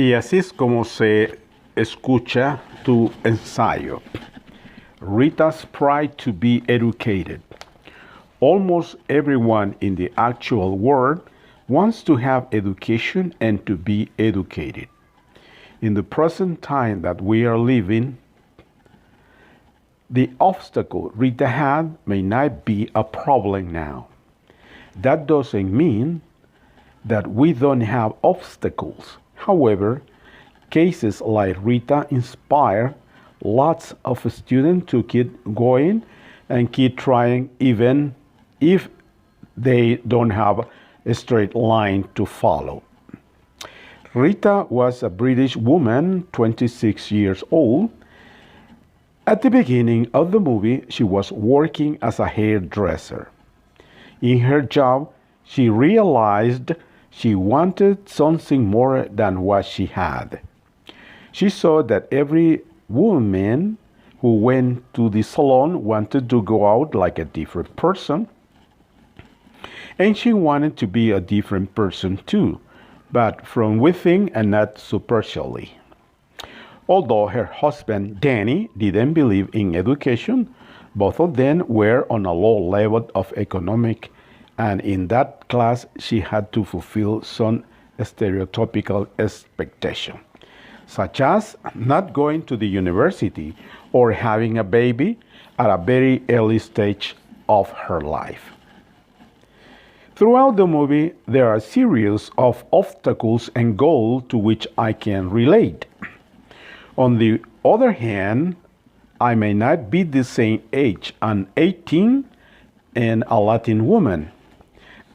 Y así es como se escucha tu ensayo. Rita's pride to be educated. Almost everyone in the actual world wants to have education and to be educated. In the present time that we are living, the obstacle Rita had may not be a problem now. That doesn't mean that we don't have obstacles. However, cases like Rita inspire lots of students to keep going and keep trying even if they don't have a straight line to follow. Rita was a British woman, 26 years old. At the beginning of the movie, she was working as a hairdresser. In her job, she realized she wanted something more than what she had. She saw that every woman who went to the salon wanted to go out like a different person, and she wanted to be a different person too, but from within and not superficially. Although her husband, Danny, didn't believe in education, both of them were on a low level of economic, and in that class she had to fulfill some stereotypical expectation, such as not going to the university or having a baby at a very early stage of her life. Throughout the movie, there are a series of obstacles and goals to which I can relate. On the other hand, I may not be the same age, an 18 and a Latin woman.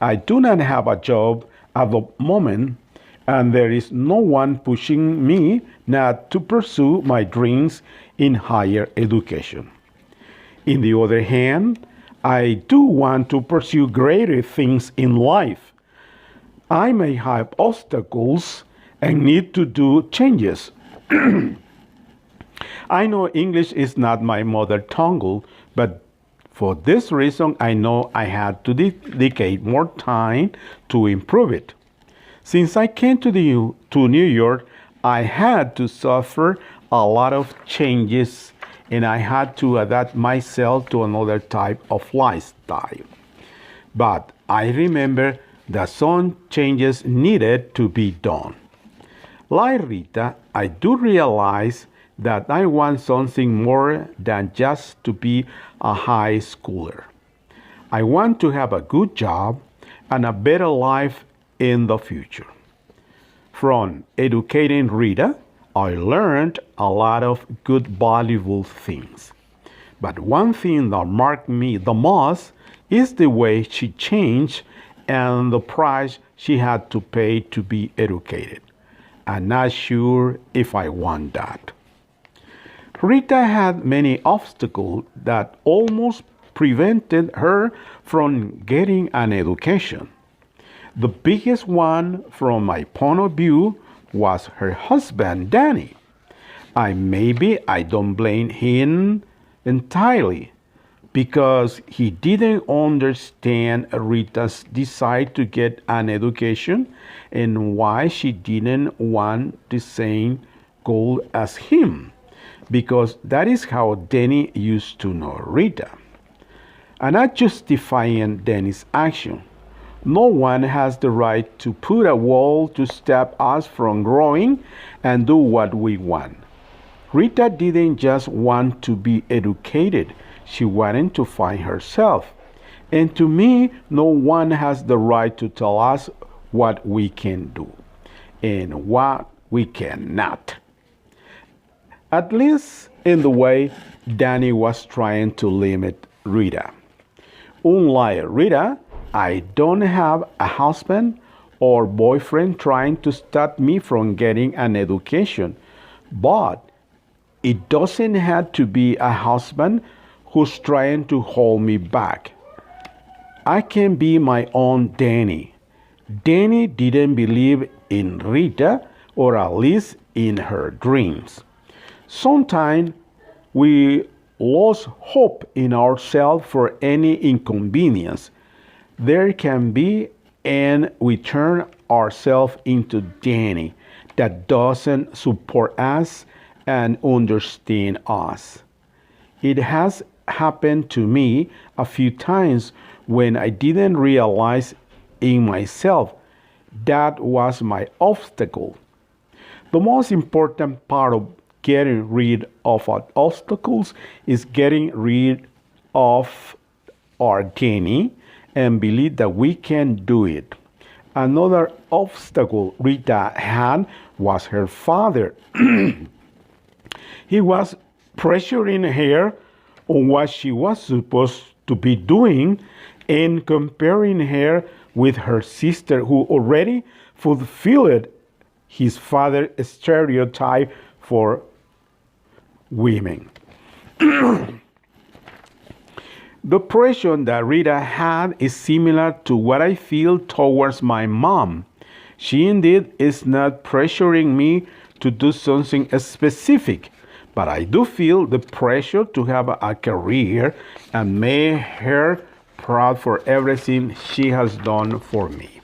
I do not have a job at the moment, and there is no one pushing me not to pursue my dreams in higher education. On the other hand, I do want to pursue greater things in life. I may have obstacles and need to do changes. I know English is not my mother tongue, but for this reason, I know I had to dedicate more time to improve it. Since I came to New York, I had to suffer a lot of changes, and I had to adapt myself to another type of lifestyle. But I remember that some changes needed to be done. Like Rita, I do realize that I want something more than just to be a high schooler. I want to have a good job and a better life in the future. From educating Rita, I learned a lot of good, valuable things. But one thing that marked me the most is the way she changed and the price she had to pay to be educated. I'm not sure if I want that. Rita had many obstacles that almost prevented her from getting an education. The biggest one, from my point of view, was her husband, Danny. Maybe I don't blame him entirely, because he didn't understand Rita's desire to get an education and why she didn't want the same goal as him, because that is how Danny used to know Rita. I'm not justifying Danny's action. No one has the right to put a wall to stop us from growing and do what we want. Rita didn't just want to be educated, she wanted to find herself. And to me, no one has the right to tell us what we can do and what we cannot. At least in the way Danny was trying to limit Rita. Unlike Rita, I don't have a husband or boyfriend trying to stop me from getting an education, but it doesn't have to be a husband who's trying to hold me back. I can be my own Danny. Danny didn't believe in Rita, or at least in her dreams. Sometimes we lose hope in ourselves for any inconvenience there can be, and we turn ourselves into Danny, that doesn't support us and understand us. It has happened to me a few times when I didn't realize in myself that was my obstacle. The most important part of getting rid of our obstacles is getting rid of our Jenny and believe that we can do it. Another obstacle Rita had was her father. He was pressuring her on what she was supposed to be doing and comparing her with her sister who already fulfilled his father's stereotype for women. The pressure that Rita had is similar to what I feel towards my mom. She indeed is not pressuring me to do something specific, but I do feel the pressure to have a career and make her proud for everything she has done for me.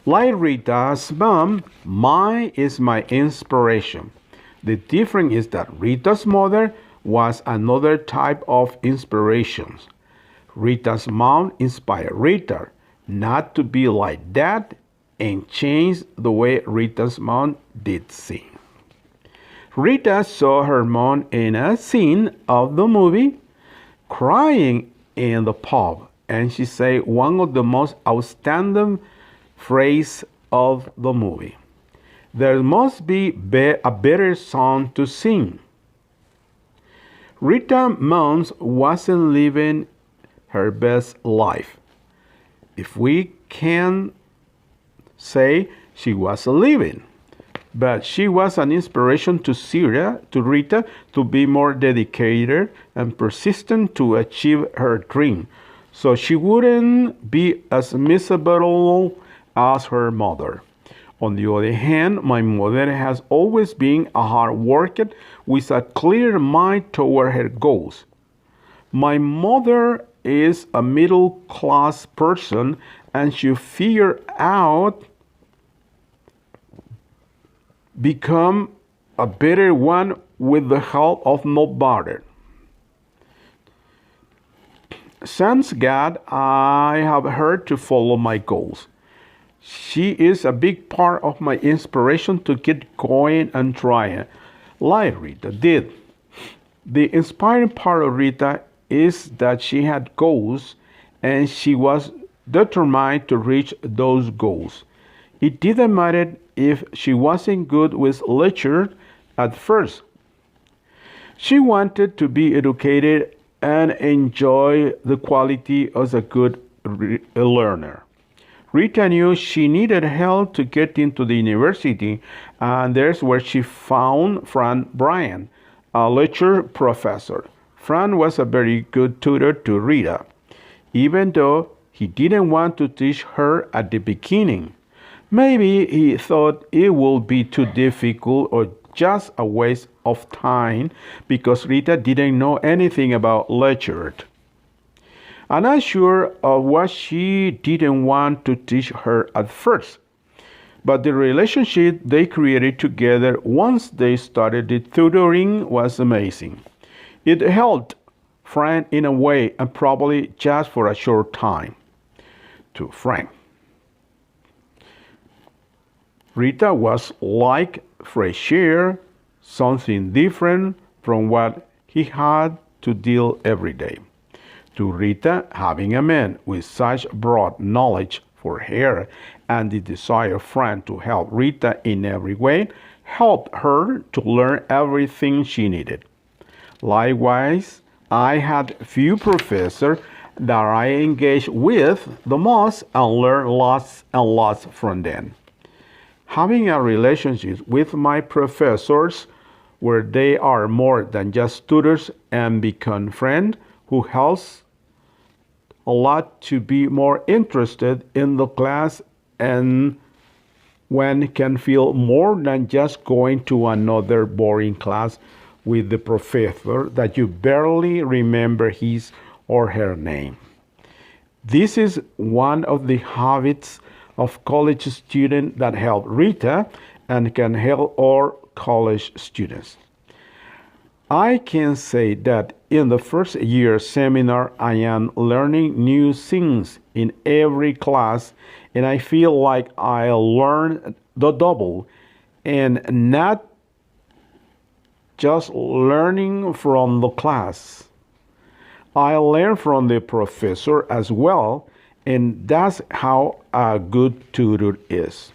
Like Rita's mom, mine is my inspiration. The difference is that Rita's mother was another type of inspiration. Rita's mom inspired Rita not to be like that and changed the way Rita's mom did sing. Rita saw her mom in a scene of the movie crying in the pub, and she said one of the most outstanding phrases of the movie. There must be a better song to sing. Rita Mons wasn't living her best life. If we can say she was living. But she was an inspiration to Rita to be more dedicated and persistent to achieve her dream, so she wouldn't be as miserable as her mother. On the other hand, my mother has always been a hard worker with a clear mind toward her goals. My mother is a middle class person and she figured out become a better one with the help of nobody. Thanks God, I have her to follow my goals. She is a big part of my inspiration to get going and trying, like Rita did. The inspiring part of Rita is that she had goals and she was determined to reach those goals. It didn't matter if she wasn't good with literature at first. She wanted to be educated and enjoy the quality as a good learner. Rita knew she needed help to get into the university, and there's where she found Fran Bryan, a lecture professor. Fran was a very good tutor to Rita, even though he didn't want to teach her at the beginning. Maybe he thought it would be too difficult or just a waste of time because Rita didn't know anything about literature. I'm not sure of what she didn't want to teach her at first, but the relationship they created together once they started the tutoring was amazing. It helped Frank in a way, and probably just for a short time. To Frank, Rita was like fresh air, something different from what he had to deal every day. To Rita, having a man with such broad knowledge for her and the desire of Frank to help Rita in every way helped her to learn everything she needed. Likewise, I had few professors that I engaged with the most and learned lots and lots from them. Having a relationship with my professors where they are more than just tutors and become friends who helps a lot to be more interested in the class and one can feel more than just going to another boring class with the professor that you barely remember his or her name. This is one of the habits of college students that helped Rita and can help all college students. I can say that in the first year seminar, I am learning new things in every class, and I feel like I learn the double and not just learning from the class. I learn from the professor as well, and that's how a good tutor is.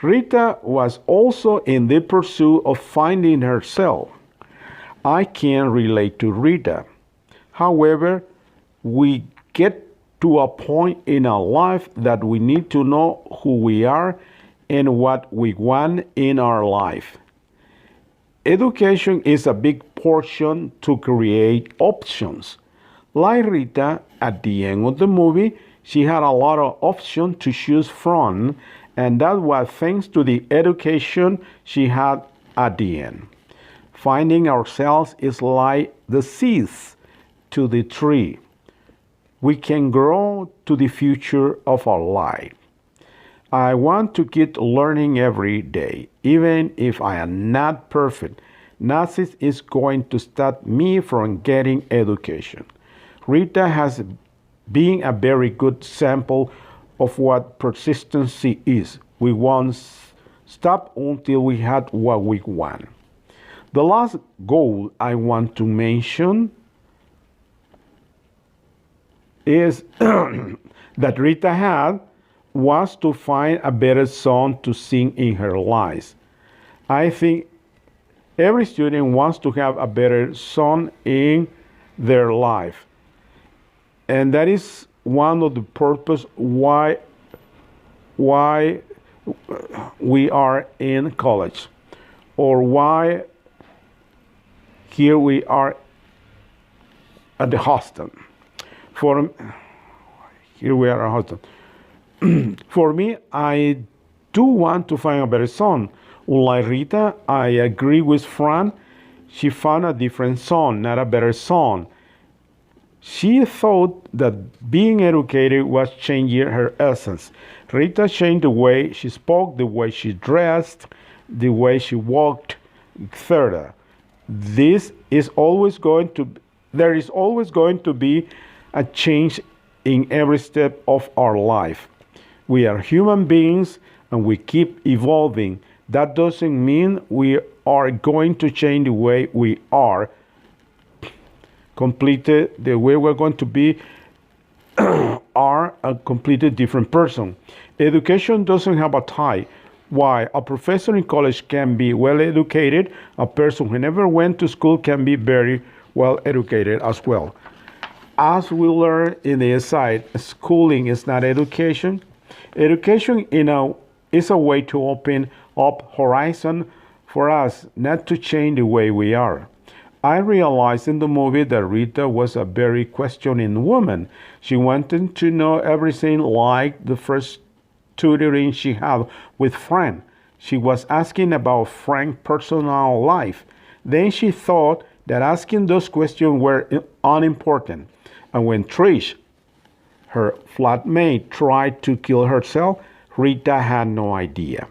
Rita was also in the pursuit of finding herself. I can relate to Rita. However, we get to a point in our life that we need to know who we are and what we want in our life. Education is a big portion to create options. Like Rita, at the end of the movie, she had a lot of options to choose from, and that was thanks to the education she had at the end. Finding ourselves is like the seeds to the tree. We can grow to the future of our life. I want to keep learning every day, even if I am not perfect. Nothing is going to stop me from getting education. Rita has been a very good sample of what persistency is. We won't stop until we have what we want. The last goal I want to mention is that Rita had was to find a better song to sing in her lives. I think every student wants to have a better song in their life. And that is one of the purpose why we are in college, or why here we are at the hostel. For here we are at hostel. For me, I do want to find a better song. Unlike Rita, I agree with Fran. She found a different song, not a better song. She thought that being educated was changing her essence. Rita changed the way she spoke, the way she dressed, the way she walked, etc. This is always going to there is always going to be a change in every step of our life. We are human beings and we keep evolving. That doesn't mean we are going to change the way we are completed, the way we're going to be are a completely different person. Education doesn't have a tie. Why a professor in college can be well educated, a person who never went to school can be very well educated as well. As we learn in the aside, schooling is not education. Education is a way to open up horizon for us, not to change the way we are. I realized in the movie that Rita was a very questioning woman. She wanted to know everything, like the first tutoring she had with Frank. She was asking about Frank's personal life. Then she thought that asking those questions were unimportant. And when Trish, her flatmate, tried to kill herself, Rita had no idea.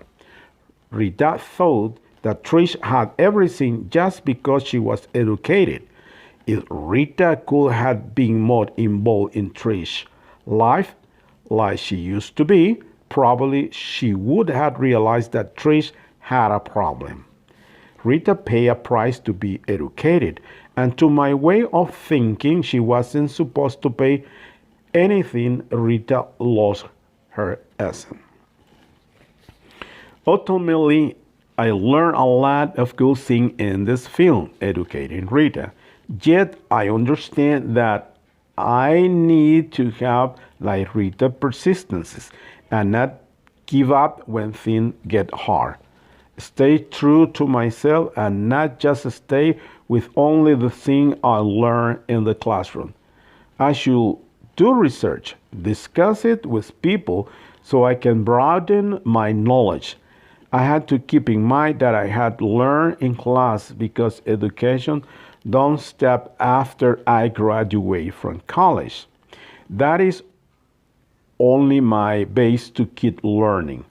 Rita thought that Trish had everything just because she was educated. If Rita could have been more involved in Trish's life like she used to be, probably she would have realized that Trish had a problem. Rita paid a price to be educated, and to my way of thinking, she wasn't supposed to pay anything. Rita lost her essence. Ultimately, I learned a lot of good things in this film, educating Rita. Yet I understand that I need to have, like Rita, persistences and not give up when things get hard. Stay true to myself and not just stay with only the thing I learned in the classroom. I should do research, discuss it with people so I can broaden my knowledge. I had to keep in mind that I had learned in class because education don't stop after I graduate from college. That is only my base to keep learning.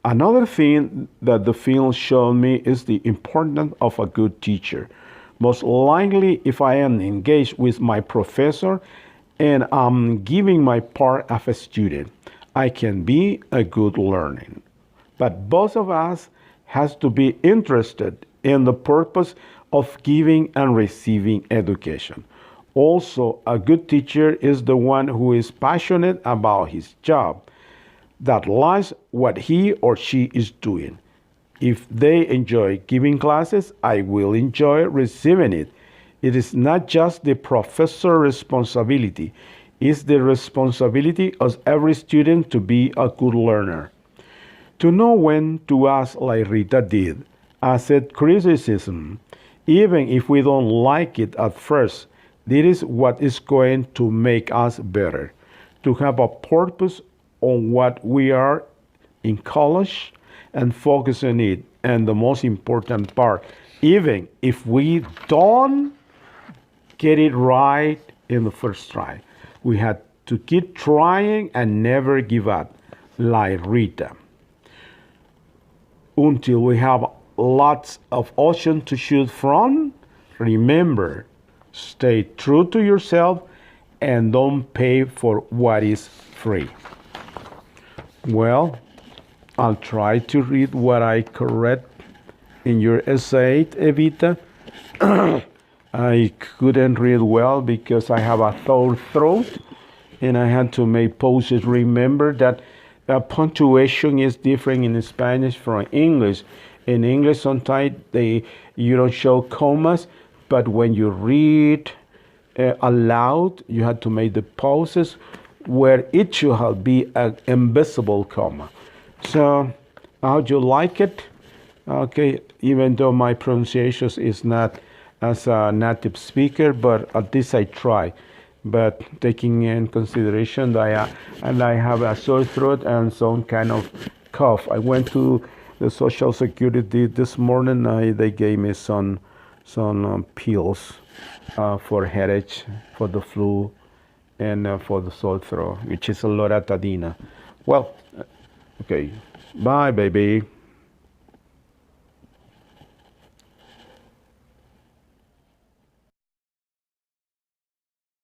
Another thing that the film showed me is the importance of a good teacher. Most likely, if I am engaged with my professor and I'm giving my part as a student, I can be a good learning. But both of us has to be interested in the purpose of giving and receiving education. Also, a good teacher is the one who is passionate about his job, that likes what he or she is doing. If they enjoy giving classes, I will enjoy receiving it. It is not just the professor's responsibility, it's the responsibility of every student to be a good learner. To know when to ask, like Rita did, accept criticism, even if we don't like it at first, this is what is going to make us better. To have a purpose on what we are in college and focus on it. And the most important part, even if we don't get it right in the first try, we had to keep trying and never give up, like Rita, until we have lots of options to choose from. Remember, stay true to yourself and don't pay for what is free. Well, I'll try to read what I correct in your essay, Evita. I couldn't read well because I have a sore throat and I had to make pauses. Remember that punctuation is different in Spanish from English. In English, sometimes you don't show commas, but when you read aloud, you have to make the pauses where it should have be an invisible comma. So, how do you like it? Okay, even though my pronunciation is not as a native speaker, but at least I try. But taking in consideration that I have a sore throat and some kind of cough, I went to the Social Security this morning. They gave me some pills for headache, for the flu, and for the sore throat, which is a loratadina. Well, okay, bye, baby.